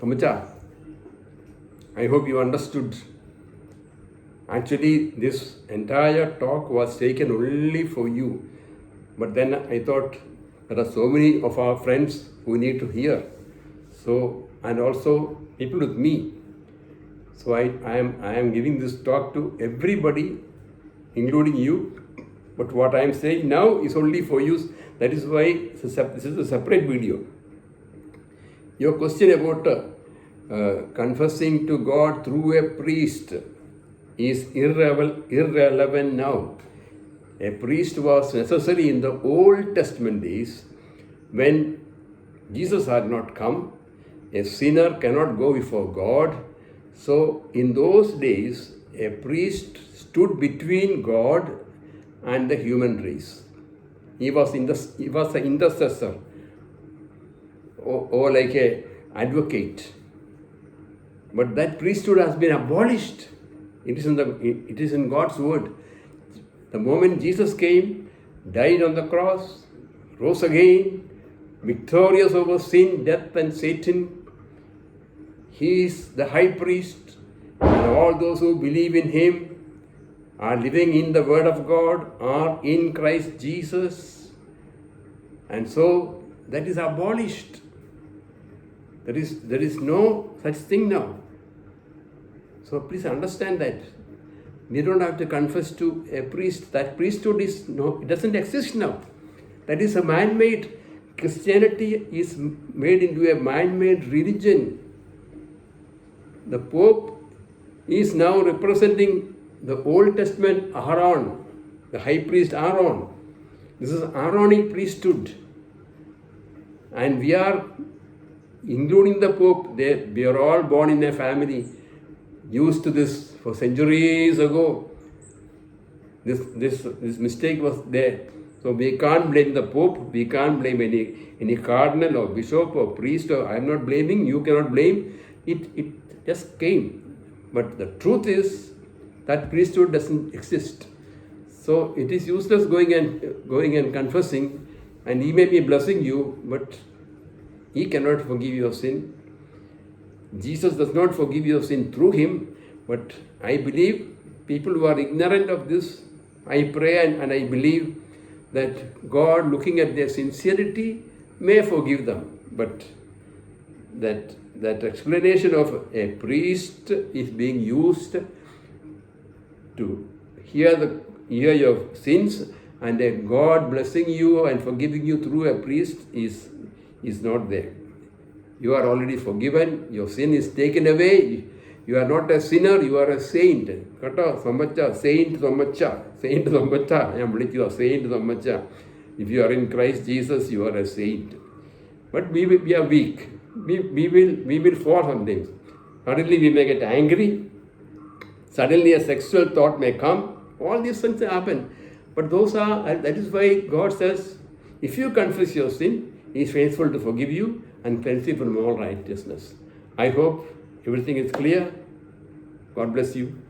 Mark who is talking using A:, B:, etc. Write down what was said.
A: Tomacha, I hope you understood. Actually, this entire talk was taken only for you. But then I thought there are so many of our friends who need to hear. So, and also people with me. So I am giving this talk to everybody, including you. But what I am saying now is only for you. That is why this is a separate video. Your question about confessing to God through a priest is irrelevant now. A priest was necessary in the Old Testament days when Jesus had not come. A sinner cannot go before God. So in those days, a priest stood between God and the human race. He was an intercessor or like an advocate. But that priesthood has been abolished. It is in God's word. The moment Jesus came, died on the cross, rose again, victorious over sin, death, and Satan, he is the high priest, and all those who believe in him are living in the word of God, are in Christ Jesus. And so that is abolished. There is no such thing now. So please understand that. We don't have to confess to a priest. That priesthood it doesn't exist now. That is a man-made. Christianity is made into a man-made religion. The Pope is now representing the Old Testament Aaron, the high priest Aaron. This is Aaronic priesthood. And we are, including the Pope, we are all born in a family used to this for centuries ago. This mistake was there. So we can't blame the Pope, we can't blame any cardinal or bishop or priest, or I'm not blaming, you cannot blame. It just came. But the truth is that priesthood doesn't exist. So it is useless going and confessing, and he may be blessing you, but he cannot forgive your sin. Jesus does not forgive your sin through him, but I believe people who are ignorant of this, I pray and I believe that God, looking at their sincerity, may forgive them. But that explanation of a priest is being used to hear your sins, and a God blessing you and forgiving you through a priest is not there. You are already forgiven, your sin is taken away. You are not a sinner, you are a saint. Saint Thomacha. I am like you are Saint Thomacha. If you are in Christ Jesus, you are a saint. But we are weak. We will fall sometimes. Suddenly we may get angry. Suddenly a sexual thought may come. All these things happen. But that is why God says, if you confess your sin, he is faithful to forgive you and cleanse you from all righteousness. I hope everything is clear. God bless you.